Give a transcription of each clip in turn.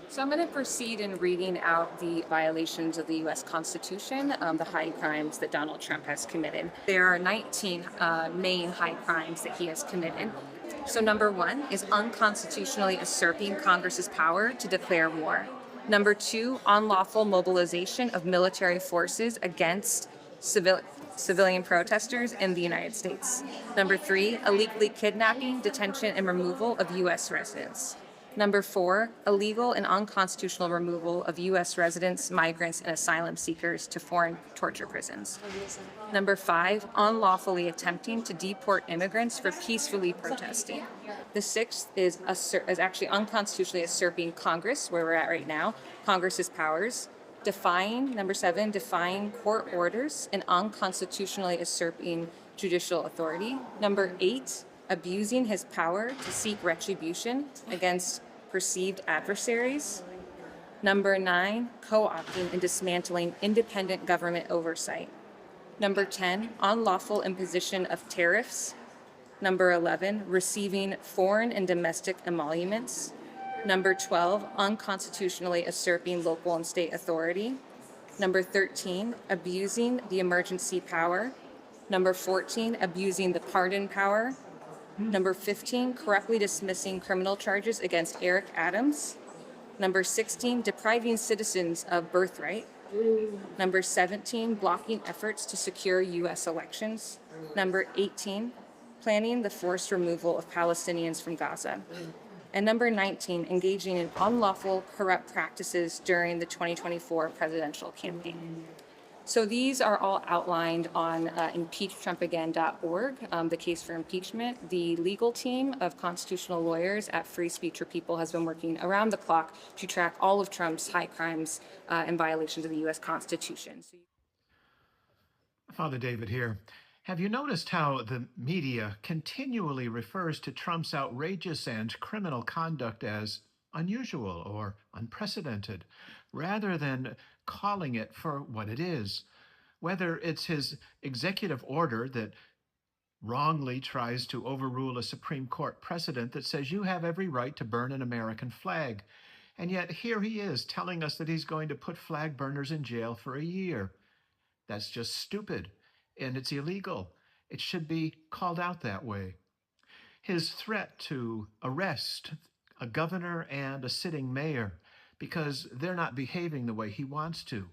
So I'm going to proceed in reading out the violations of the U.S. Constitution, the high crimes that Donald Trump has committed. There are 19 main high crimes that he has committed. So number one is unconstitutionally usurping Congress's power to declare war. Number two, unlawful mobilization of military forces against civilian protesters in the United States. Number three, illegally kidnapping, detention, and removal of U.S. residents. Number four, illegal and unconstitutional removal of U.S. residents, migrants, and asylum seekers to foreign torture prisons. Number five, unlawfully attempting to deport immigrants for peacefully protesting. The sixth is actually unconstitutionally usurping Congress, where we're at right now, Congress's powers. Number seven, defying court orders and unconstitutionally usurping judicial authority. Number eight, abusing his power to seek retribution against perceived adversaries. Number nine, co-opting and dismantling independent government oversight. Number 10, unlawful imposition of tariffs. Number 11, receiving foreign and domestic emoluments. Number 12, unconstitutionally usurping local and state authority. Number 13, abusing the emergency power. Number 14, abusing the pardon power. Number 15, corruptly dismissing criminal charges against Eric Adams. Number 16, depriving citizens of birthright. Number 17, blocking efforts to secure U.S. elections. Number 18, planning the forced removal of Palestinians from Gaza. And number 19, engaging in unlawful, corrupt practices during the 2024 presidential campaign. So these are all outlined on impeachtrumpagain.org, the case for impeachment. The legal team of constitutional lawyers at Free Speech for People has been working around the clock to track all of Trump's high crimes and violations of the U.S. Constitution. Father David here. Have you noticed how the media continually refers to Trump's outrageous and criminal conduct as unusual or unprecedented, rather than calling it for what it is? Whether it's his executive order that wrongly tries to overrule a Supreme Court precedent that says you have every right to burn an American flag, and yet here he is telling us that he's going to put flag burners in jail for a year. That's just stupid, and it's illegal. It should be called out that way. His threat to arrest a governor and a sitting mayor because they're not behaving the way he wants to.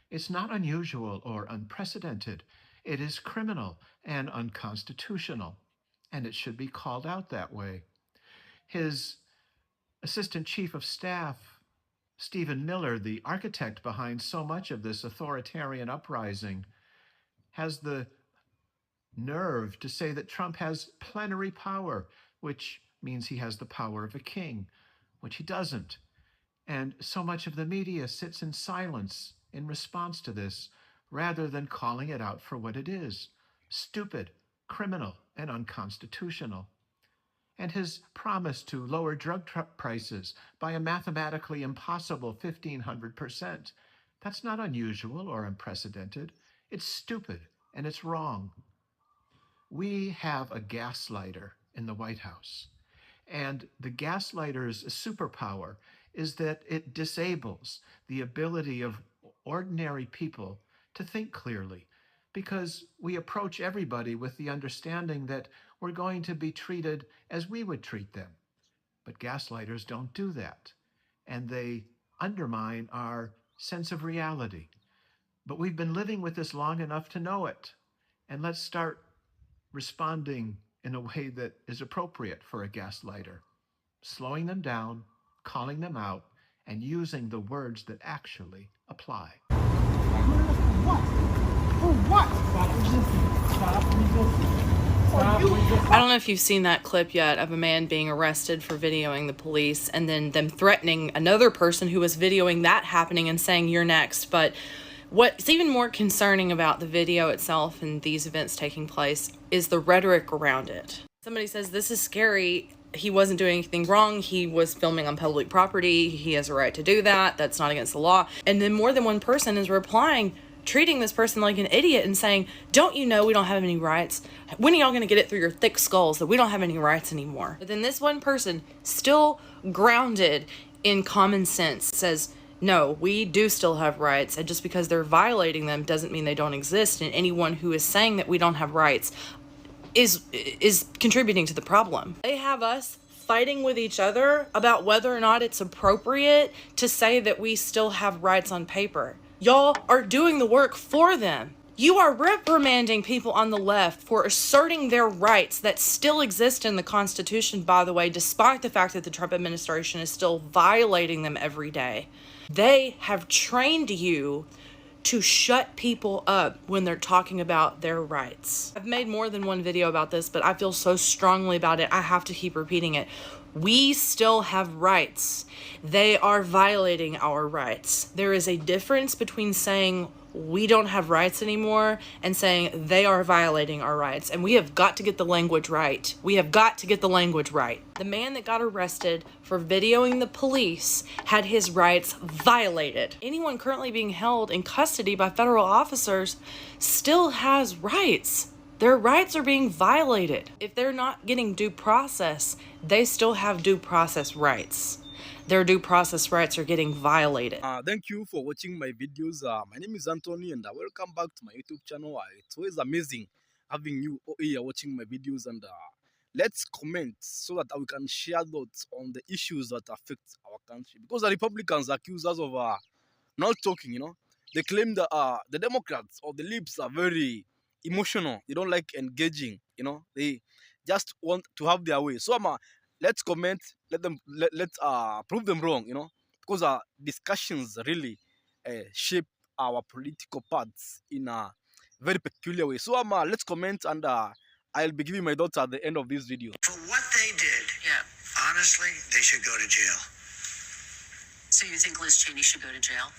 It's not unusual or unprecedented. It is criminal and unconstitutional, and it should be called out that way. His Assistant Chief of Staff, Stephen Miller, the architect behind so much of this authoritarian uprising, has the nerve to say that Trump has plenary power, which means he has the power of a king, which he doesn't. And so much of the media sits in silence in response to this, rather than calling it out for what it is: stupid, criminal, and unconstitutional. And his promise to lower drug prices by a mathematically impossible 1,500%. That's not unusual or unprecedented. It's stupid, and it's wrong. We have a gaslighter in the White House, and the gaslighter's superpower is that it disables the ability of ordinary people to think clearly, because we approach everybody with the understanding that we're going to be treated as we would treat them. But gaslighters don't do that, and they undermine our sense of reality. But we've been living with this long enough to know it, and let's start responding in a way that is appropriate for a gaslighter, slowing them down, calling them out, and using the words that actually apply. For what? Stop resisting. I don't know if you've seen that clip yet of a man being arrested for videoing the police and then them threatening another person who was videoing that happening and saying, "You're next." But what's even more concerning about the video itself and these events taking place is the rhetoric around it. Somebody says, "This is scary. He wasn't doing anything wrong. He was filming on public property. He has a right to do that. That's not against the law." And then more than one person is replying, treating this person like an idiot and saying, "Don't you know we don't have any rights? When are y'all going to get it through your thick skulls that we don't have any rights anymore?" But then this one person, still grounded in common sense says, no, we do still have rights, and just because they're violating them doesn't mean they don't exist, and anyone who is saying that we don't have rights is contributing to the problem. They have us fighting with each other about whether or not it's appropriate to say that we still have rights on paper. Y'all are doing the work for them. You are reprimanding people on the left for asserting their rights that still exist in the Constitution, by the way, despite the fact that the Trump administration is still violating them every day. They have trained you to shut people up when they're talking about their rights. I've made more than one video about this, but I feel so strongly about it, I have to keep repeating it. We still have rights. They are violating our rights. There is a difference between saying we don't have rights anymore and saying they are violating our rights. And we have got to get the language right. We have got to get the language right. The man that got arrested for videoing the police had his rights violated. Anyone currently being held in custody by federal officers still has rights. Their rights are being violated. If they're not getting due process, they still have due process rights. Their due process rights are getting violated. Thank you for watching my videos. My name is Anthony and welcome back to my YouTube channel. It's always amazing having you here watching my videos, and let's comment so that we can share thoughts on the issues that affect our country. Because the Republicans accuse us of not talking, They claim that the Democrats or the libs are very emotional. They don't like engaging, They just want to have their way. So let's comment, let's prove them wrong, because our discussions really shape our political paths in a very peculiar way. So let's comment, and I'll be giving my thoughts at the end of this video. For what they did, honestly, they should go to jail. So you think Liz Cheney should go to jail?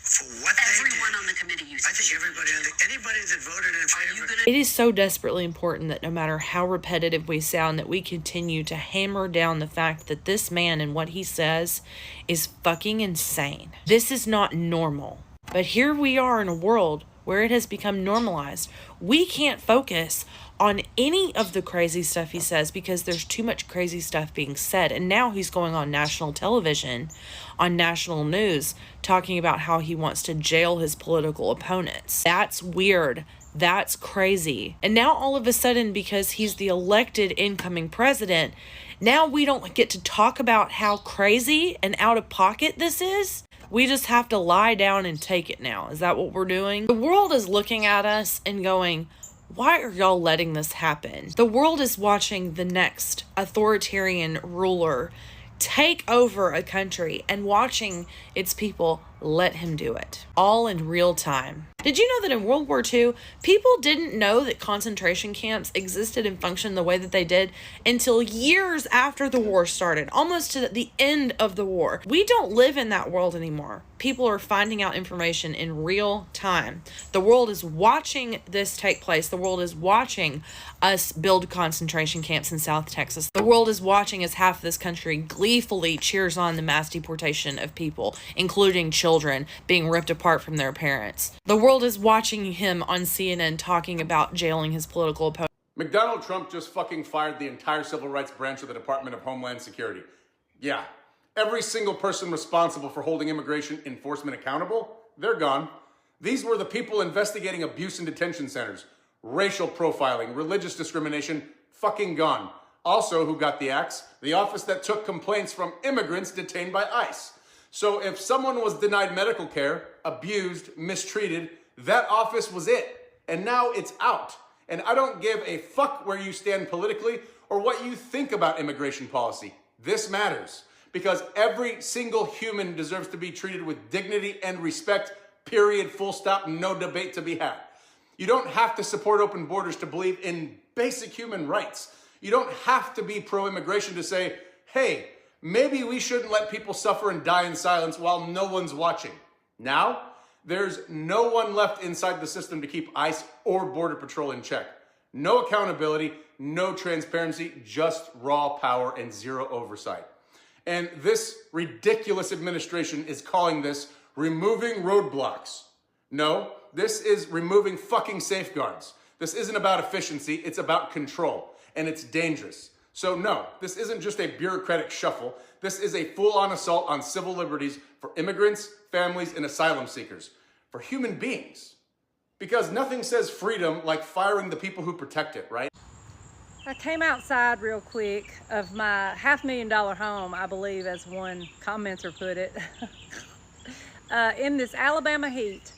For what Everyone they did. on the committee, you I think everybody, anybody that voted in favor. It is so desperately important that no matter how repetitive we sound, that we continue to hammer down the fact that this man and what he says is fucking insane. This is not normal. But here we are in a world where it has become normalized. We can't focus on any of the crazy stuff he says because there's too much crazy stuff being said. And now he's going on national television, on national news, talking about how he wants to jail his political opponents. That's weird. That's crazy. And now all of a sudden, because he's the elected incoming president, now we don't get to talk about how crazy and out of pocket this is. We just have to lie down and take it now. Is that what we're doing? The world is looking at us and going, why are y'all letting this happen? The world is watching the next authoritarian ruler take over a country and watching its people let him do it, all in real time. Did you know that in World War II, people didn't know that concentration camps existed and functioned the way that they did until years after the war started, almost to the end of the war? We don't live in that world anymore. People are finding out information in real time. The world is watching this take place. The world is watching us build concentration camps in South Texas. The world is watching as half of this country gleefully cheers on the mass deportation of people, including children being ripped apart from their parents. The world is watching him on CNN talking about jailing his political opponent. Donald Trump just fucking fired the entire civil rights branch of the Department of Homeland Security. Yeah, every single person responsible for holding immigration enforcement accountable, they're gone. These were the people investigating abuse in detention centers, racial profiling, religious discrimination, fucking gone. Also, who got the axe? The office that took complaints from immigrants detained by ICE. So if someone was denied medical care, abused, mistreated, that office was it. And now it's out. And I don't give a fuck where you stand politically or what you think about immigration policy. This matters because every single human deserves to be treated with dignity and respect, period, full stop, no debate to be had. You don't have to support open borders to believe in basic human rights. You don't have to be pro-immigration to say, hey, maybe we shouldn't let people suffer and die in silence while no one's watching. Now, there's no one left inside the system to keep ICE or Border Patrol in check. No accountability, no transparency, just raw power and zero oversight. And this ridiculous administration is calling this removing roadblocks. No, this is removing fucking safeguards. This isn't about efficiency, it's about control. And it's dangerous. So no, this isn't just a bureaucratic shuffle. This is a full-on assault on civil liberties for immigrants, families, and asylum seekers, for human beings. Because nothing says freedom like firing the people who protect it, right? I came outside real quick of my $500,000 home, I believe, as one commenter put it, in this Alabama heat,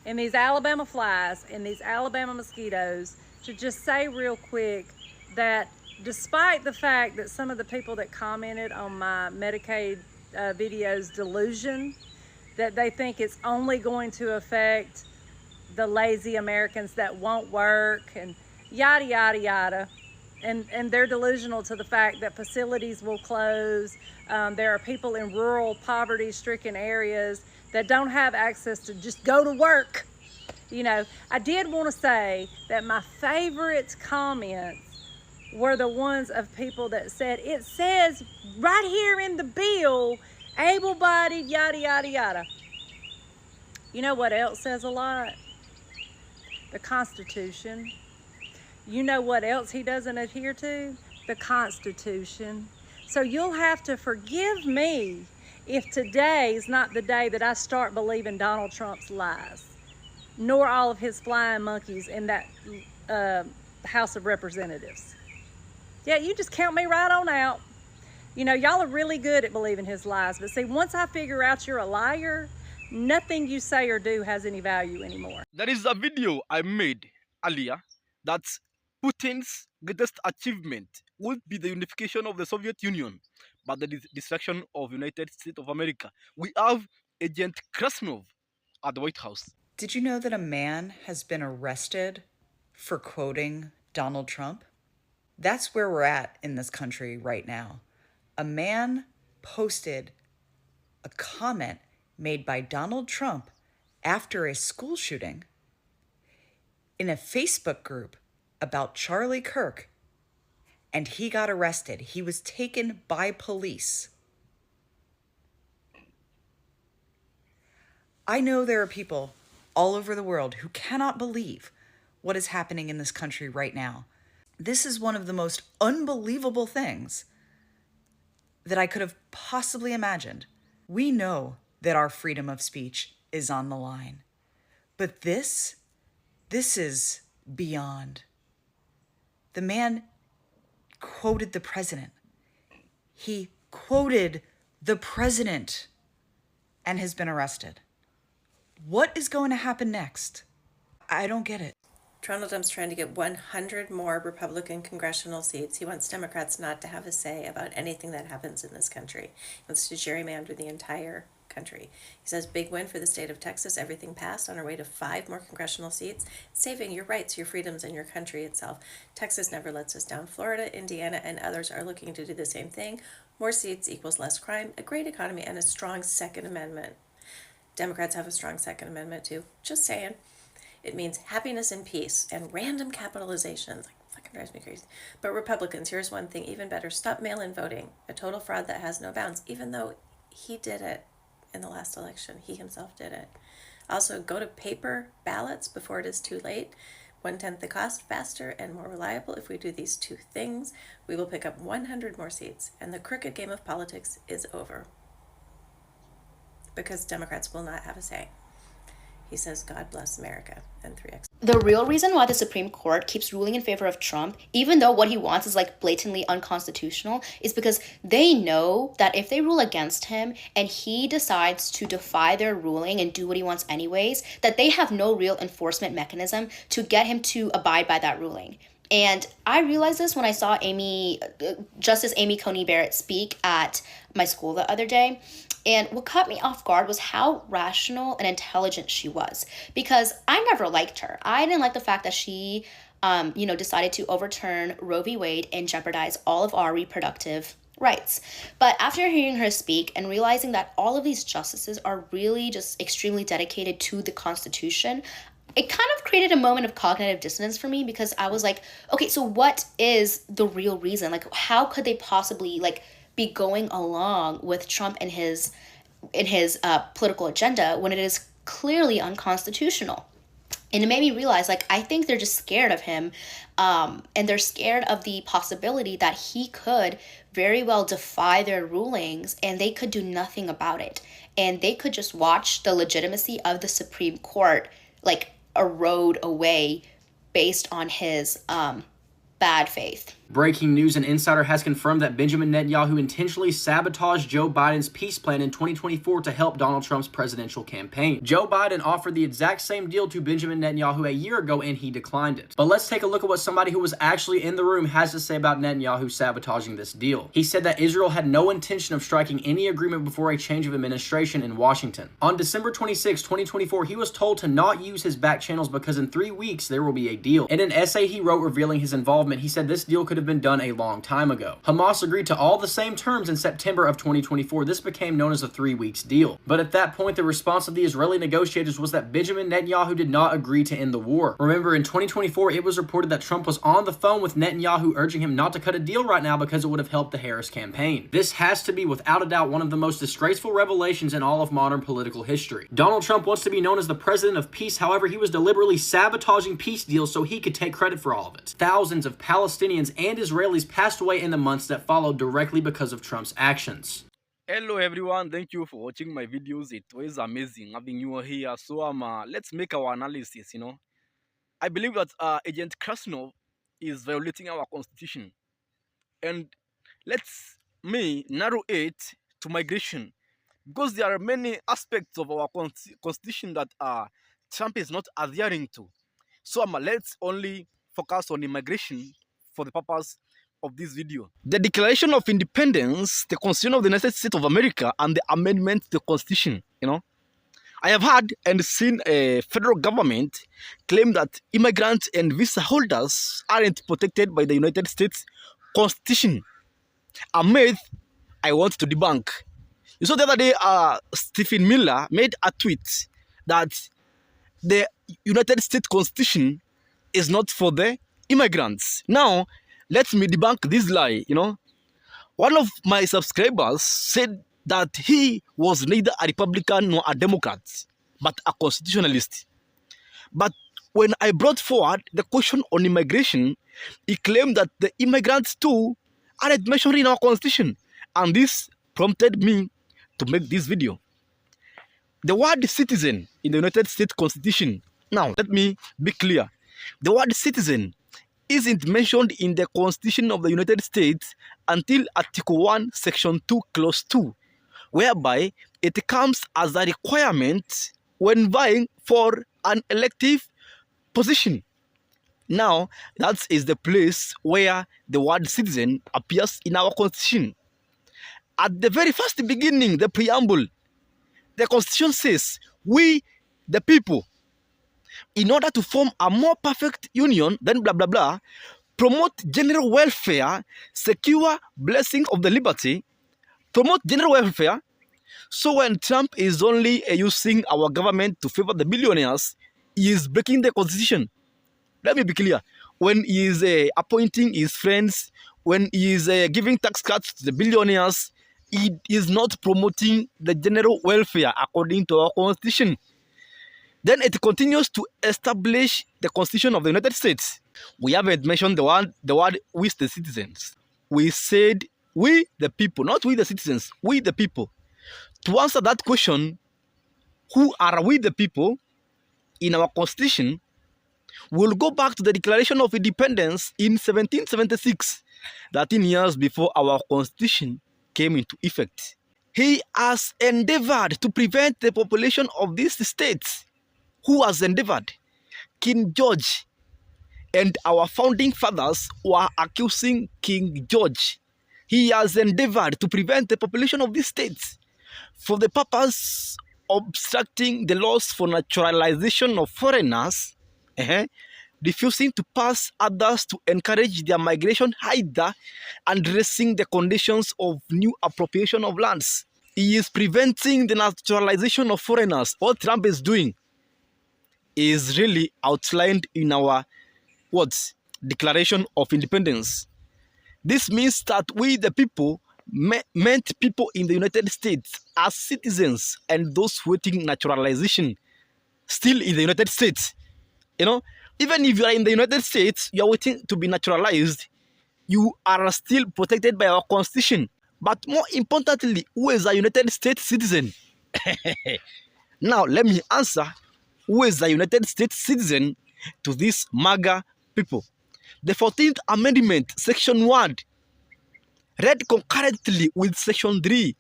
in these Alabama flies, in these Alabama mosquitoes, to just say real quick that despite the fact that some of the people that commented on my Medicaid videos delusion, that they think it's only going to affect the lazy Americans that won't work and yada, yada, yada. And they're delusional to the fact that facilities will close. There are people in rural, poverty-stricken areas that don't have access to just go to work. You know, I did want to say that my favorite comments were the ones of people that said, it says right here in the bill, able-bodied, yada, yada, yada. You know what else says a lot? The Constitution. You know what else he doesn't adhere to? The Constitution. So you'll have to forgive me if today is not the day that I start believing Donald Trump's lies, nor all of his flying monkeys in that House of Representatives. Yeah, you just count me right on out. You know, y'all are really good at believing his lies, but see, once I figure out you're a liar, nothing you say or do has any value anymore. There is a video I made earlier that Putin's greatest achievement would be the unification of the Soviet Union, but the destruction of United States of America. We have Agent Krasnov at the White House. Did you know that a man has been arrested for quoting Donald Trump? That's where we're at in this country right now. A man posted a comment made by Donald Trump after a school shooting in a Facebook group about Charlie Kirk, and he got arrested. He was taken by police. I know there are people all over the world who cannot believe what is happening in this country right now. This is one of the most unbelievable things that I could have possibly imagined. We know that our freedom of speech is on the line, but this is beyond. The man quoted the president. He quoted the president and has been arrested. What is going to happen next? I don't get it. Donald Trump's trying to get 100 more Republican congressional seats. He wants Democrats not to have a say about anything that happens in this country. He wants to gerrymander the entire country. He says, big win for the state of Texas. Everything passed on our way to 5 more congressional seats, saving your rights, your freedoms, and your country itself. Texas never lets us down. Florida, Indiana, and others are looking to do the same thing. More seats equals less crime, a great economy, and a strong Second Amendment. Democrats have a strong Second Amendment too. Just saying. It means happiness and peace and random capitalizations. Like, fucking drives me crazy. But Republicans, here's one thing even better. Stop mail-in voting. A total fraud that has no bounds, even though he did it in the last election. He himself did it. Also, go to paper ballots before it is too late. 1/10 the cost, faster and more reliable. If we do these 2 things, we will pick up 100 more seats. And the crooked game of politics is over. Because Democrats will not have a say. He says, God bless America, and 3x. The real reason why the Supreme Court keeps ruling in favor of Trump, even though what he wants is like blatantly unconstitutional, is because they know that if they rule against him and he decides to defy their ruling and do what he wants anyways, that they have no real enforcement mechanism to get him to abide by that ruling. And I realized this when I saw Justice Amy Coney Barrett speak at my school the other day. And what caught me off guard was how rational and intelligent she was, because I never liked her. I didn't like the fact that she, decided to overturn Roe v. Wade and jeopardize all of our reproductive rights. But after hearing her speak and realizing that all of these justices are really just extremely dedicated to the Constitution, it kind of created a moment of cognitive dissonance for me, because I was like, okay, so what is the real reason? Like, how could they possibly be going along with Trump and his political agenda when it is clearly unconstitutional? And it made me realize, like, I think they're just scared of him. And they're scared of the possibility that he could very well defy their rulings and they could do nothing about it. And they could just watch the legitimacy of the Supreme Court, like, erode away based on his bad faith. Breaking news, an insider has confirmed that Benjamin Netanyahu intentionally sabotaged Joe Biden's peace plan in 2024 to help Donald Trump's presidential campaign. Joe Biden offered the exact same deal to Benjamin Netanyahu a year ago and he declined it. But let's take a look at what somebody who was actually in the room has to say about Netanyahu sabotaging this deal. He said that Israel had no intention of striking any agreement before a change of administration in Washington. On December 26, 2024, he was told to not use his back channels because in 3 weeks there will be a deal. In an essay he wrote revealing his involvement, he said this deal could have been done a long time ago. Hamas agreed to all the same terms in September of 2024. This became known as a 3 weeks deal. But at that point, the response of the Israeli negotiators was that Benjamin Netanyahu did not agree to end the war. Remember, in 2024, it was reported that Trump was on the phone with Netanyahu urging him not to cut a deal right now because it would have helped the Harris campaign. This has to be, without a doubt, one of the most disgraceful revelations in all of modern political history. Donald Trump wants to be known as the president of peace. However, he was deliberately sabotaging peace deals so he could take credit for all of it. Thousands of Palestinians and Israelis passed away in the months that followed directly because of Trump's actions. Hello everyone, thank you for watching my videos. It was amazing having you here. So let's make our analysis. I believe that Agent Krasnov is violating our constitution, and let's narrow it to migration, because there are many aspects of our constitution that Trump is not adhering to. So let's only focus on immigration for the purpose of this video. The Declaration of Independence, the Constitution of the United States of America, and the amendment to the Constitution. I have heard and seen a federal government claim that immigrants and visa holders aren't protected by the United States Constitution. A myth I want to debunk. You saw the other day, Stephen Miller made a tweet that the United States Constitution is not for the immigrants. Now, let me debunk this lie. One of my subscribers said that he was neither a Republican nor a Democrat, but a constitutionalist. But when I brought forward the question on immigration, he claimed that the immigrants too aren't mentioned in our constitution. And this prompted me to make this video. The word citizen in the United States Constitution. Now, let me be clear. The word citizen isn't mentioned in the Constitution of the United States until Article 1, Section 2, Clause 2, whereby it comes as a requirement when vying for an elective position. Now, that is the place where the word citizen appears in our Constitution. At the very first beginning, the preamble, the Constitution says, we, the people, in order to form a more perfect union, then blah, blah, blah, promote general welfare, secure blessing of the liberty, promote general welfare. So when Trump is only using our government to favor the billionaires, he is breaking the Constitution. Let me be clear. When he is appointing his friends, when he is giving tax cuts to the billionaires, he is not promoting the general welfare according to our Constitution. Then it continues to establish the Constitution of the United States. We haven't mentioned the word we the citizens. We said we the people, not we the citizens, we the people. To answer that question, who are we the people in our Constitution, we'll go back to the Declaration of Independence in 1776, 13 years before our Constitution came into effect. He has endeavored to prevent the population of these states. Who has endeavored? King George and our founding fathers were accusing King George. He has endeavored to prevent the population of these states for the purpose of obstructing the laws for naturalization of foreigners, refusing to pass others to encourage their migration either, and addressing the conditions of new appropriation of lands. He is preventing the naturalization of foreigners. What Trump is doing is really outlined in our Declaration of Independence. This means that we, the people, meant people in the United States as citizens and those waiting naturalization still in the United States. You know, even if you are in the United States, you are waiting to be naturalized, you are still protected by our constitution. But more importantly, who is a United States citizen? Now, let me answer who is a United States citizen to these MAGA people. The 14th Amendment, Section 1, read concurrently with Section 3,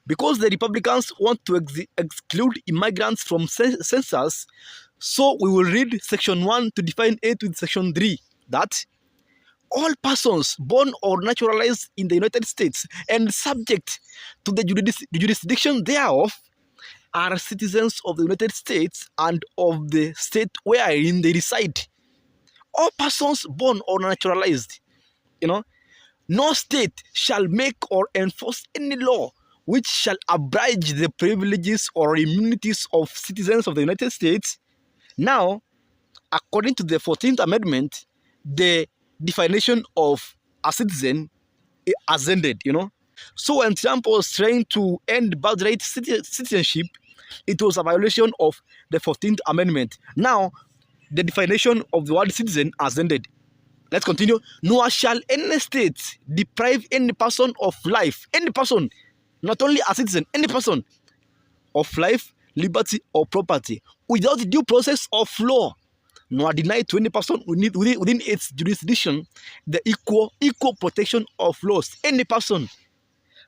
because the Republicans want to exclude immigrants from census, so we will read Section 1 to define it with Section 3, that all persons born or naturalized in the United States and subject to the jurisdiction thereof are citizens of the United States and of the state wherein they reside. All persons born or naturalized, no state shall make or enforce any law which shall abridge the privileges or immunities of citizens of the United States. Now, according to the 14th Amendment, the definition of a citizen has ended, So when Trump was trying to end birthright citizenship, it was a violation of the 14th Amendment. Now, the definition of the word citizen has ended. Let's continue. Nor shall any state deprive any person of life, any person, not only a citizen, any person, of life, liberty, or property, without due process of law, nor deny to any person within its jurisdiction the equal protection of laws. Any person.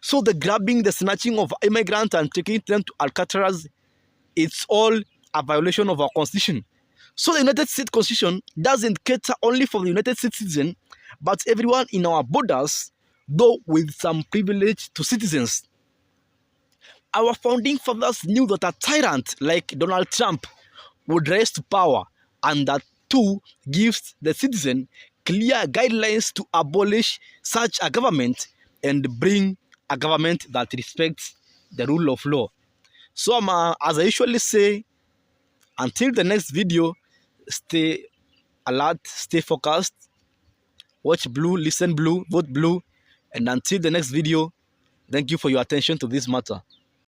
So the grabbing, the snatching of immigrants and taking them to Alcatraz, it's all a violation of our constitution. So the United States Constitution doesn't cater only for the United States citizen, but everyone in our borders, though with some privilege to citizens. Our founding fathers knew that a tyrant like Donald Trump would rise to power, and that too gives the citizen clear guidelines to abolish such a government and bring a government that respects the rule of law. So as I usually say, until the next video, stay alert, stay focused, watch blue, listen blue, vote blue, and until the next video, thank you for your attention to this matter.